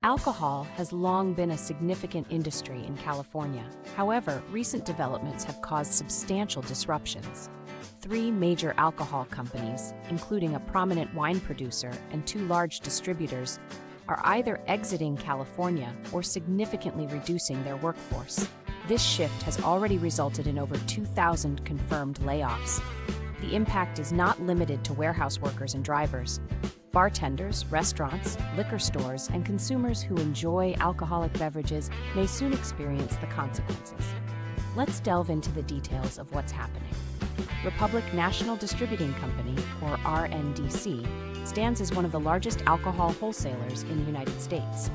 Alcohol has long been a significant industry in California. However, recent developments have caused substantial disruptions. 3 major alcohol companies, including a prominent wine producer and 2 large distributors, are either exiting California or significantly reducing their workforce. This shift has already resulted in over 2,000 confirmed layoffs. The impact is not limited to warehouse workers and drivers. Bartenders, restaurants, liquor stores, and consumers who enjoy alcoholic beverages may soon experience the consequences. Let's delve into the details of what's happening. Republic National Distributing Company, or RNDC, stands as one of the largest alcohol wholesalers in the United States.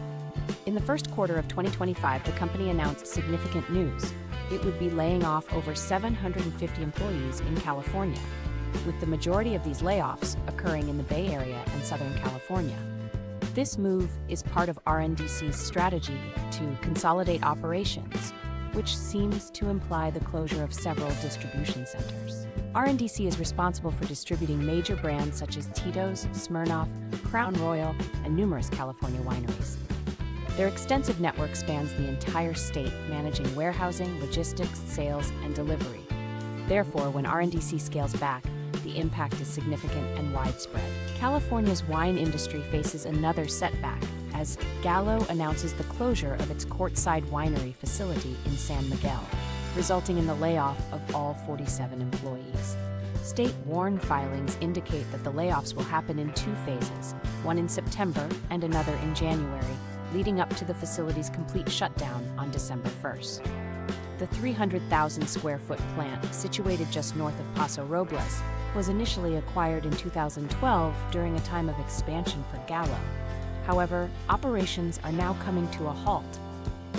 In the first quarter of 2025, the company announced significant news. It would be laying off over 750 employees in California, with the majority of these layoffs occurring in the Bay Area and Southern California. This move is part of RNDC's strategy to consolidate operations, which seems to imply the closure of several distribution centers. RNDC is responsible for distributing major brands such as Tito's, Smirnoff, Crown Royal, and numerous California wineries. Their extensive network spans the entire state, managing warehousing, logistics, sales, and delivery. Therefore, when RNDC scales back, the impact is significant and widespread. California's wine industry faces another setback as Gallo announces the closure of its courtside winery facility in San Miguel, resulting in the layoff of all 47 employees. State WARN filings indicate that the layoffs will happen in 2 phases, one in September and another in January, leading up to the facility's complete shutdown on December 1st. The 300,000 square foot plant, situated just north of Paso Robles, was initially acquired in 2012 during a time of expansion for Gallo. However, operations are now coming to a halt,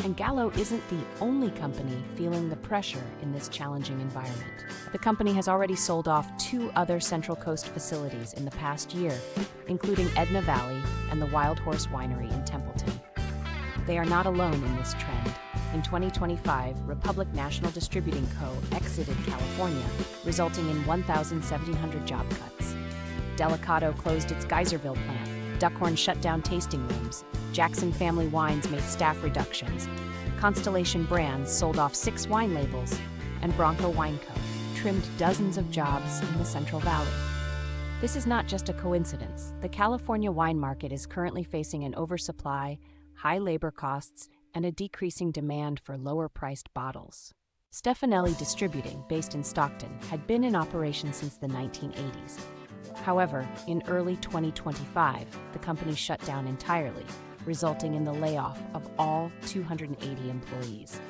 and Gallo isn't the only company feeling the pressure in this challenging environment. The company has already sold off 2 other Central Coast facilities in the past year, including Edna Valley and the Wild Horse Winery in Templeton. They are not alone in this trend. In 2025, Republic National Distributing Co. exited California, resulting in 1,700 job cuts. Delicado closed its Geyserville plant, Duckhorn shut down tasting rooms, Jackson Family Wines made staff reductions, Constellation Brands sold off 6 wine labels, and Bronco Wine Co. trimmed dozens of jobs in the Central Valley. This is not just a coincidence. The California wine market is currently facing an oversupply, high labor costs, and a decreasing demand for lower-priced bottles. Stefanelli Distributing, based in Stockton, had been in operation since the 1980s. However, in early 2025, the company shut down entirely, resulting in the layoff of all 280 employees.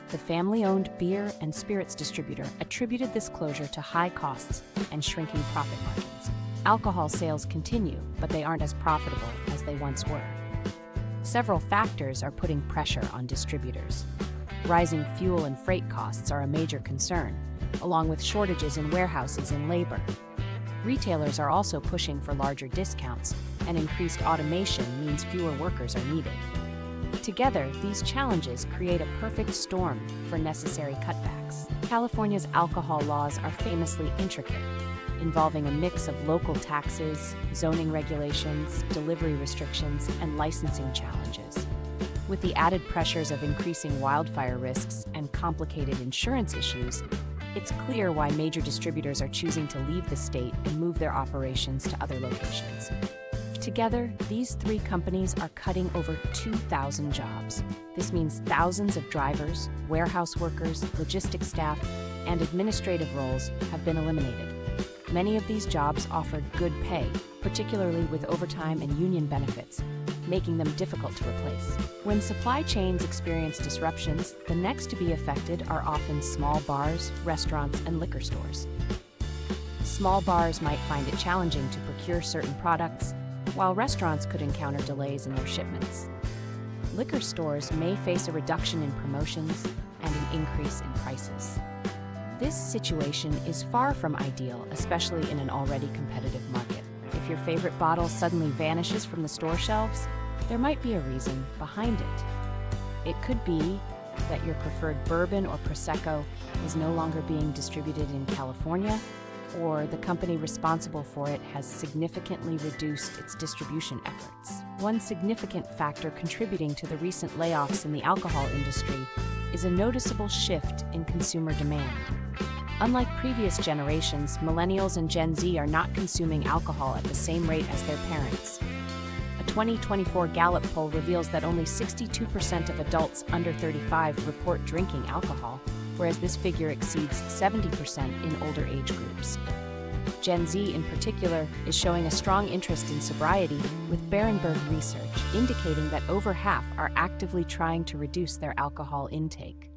The family-owned beer and spirits distributor attributed this closure to high costs and shrinking profit margins. Alcohol sales continue, but they aren't as profitable as they once were. Several factors are putting pressure on distributors. Rising fuel and freight costs are a major concern, along with shortages in warehouses and labor. Retailers are also pushing for larger discounts, and increased automation means fewer workers are needed. Together, these challenges create a perfect storm for necessary cutbacks. California's alcohol laws are famously intricate, involving a mix of local taxes, zoning regulations, delivery restrictions, and licensing challenges. With the added pressures of increasing wildfire risks and complicated insurance issues, it's clear why major distributors are choosing to leave the state and move their operations to other locations. Together, these 3 companies are cutting over 2,000 jobs. This means thousands of drivers, warehouse workers, logistics staff, and administrative roles have been eliminated. Many of these jobs offered good pay, particularly with overtime and union benefits, making them difficult to replace. When supply chains experience disruptions, the next to be affected are often small bars, restaurants, and liquor stores. Small bars might find it challenging to procure certain products, while restaurants could encounter delays in their shipments. Liquor stores may face a reduction in promotions and an increase in prices. This situation is far from ideal, especially in an already competitive market. If your favorite bottle suddenly vanishes from the store shelves, there might be a reason behind it. It could be that your preferred bourbon or Prosecco is no longer being distributed in California, or the company responsible for it has significantly reduced its distribution efforts. One significant factor contributing to the recent layoffs in the alcohol industry is a noticeable shift in consumer demand. Unlike previous generations, millennials and Gen Z are not consuming alcohol at the same rate as their parents. A 2024 Gallup poll reveals that only 62% of adults under 35 report drinking alcohol, whereas this figure exceeds 70% in older age groups. Gen Z in particular is showing a strong interest in sobriety, with Berenberg research indicating that over half are actively trying to reduce their alcohol intake.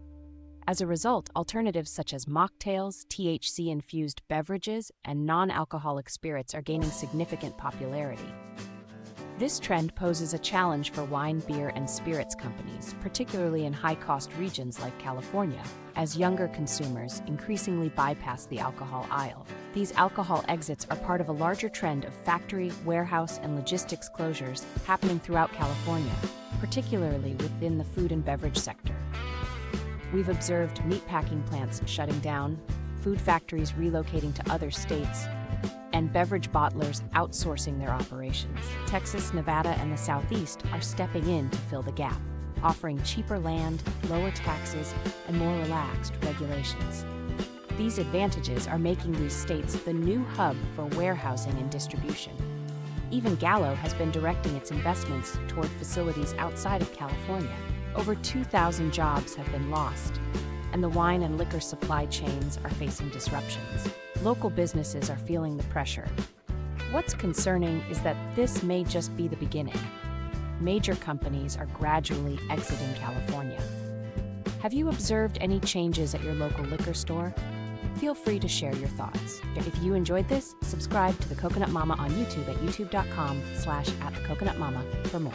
As a result, alternatives such as mocktails, THC-infused beverages, and non-alcoholic spirits are gaining significant popularity. This trend poses a challenge for wine, beer, and spirits companies, particularly in high-cost regions like California, as younger consumers increasingly bypass the alcohol aisle. These alcohol exits are part of a larger trend of factory, warehouse, and logistics closures happening throughout California, particularly within the food and beverage sector. We've observed meatpacking plants shutting down, food factories relocating to other states, and beverage bottlers outsourcing their operations. Texas, Nevada, and the Southeast are stepping in to fill the gap, offering cheaper land, lower taxes, and more relaxed regulations. These advantages are making these states the new hub for warehousing and distribution. Even Gallo has been directing its investments toward facilities outside of California. Over 2,000 jobs have been lost, and the wine and liquor supply chains are facing disruptions. Local businesses are feeling the pressure. What's concerning is that this may just be the beginning. Major companies are gradually exiting California. Have you observed any changes at your local liquor store? Feel free to share your thoughts. If you enjoyed this, subscribe to The Coconut Mama on YouTube at youtube.com/@thecoconutmama for more.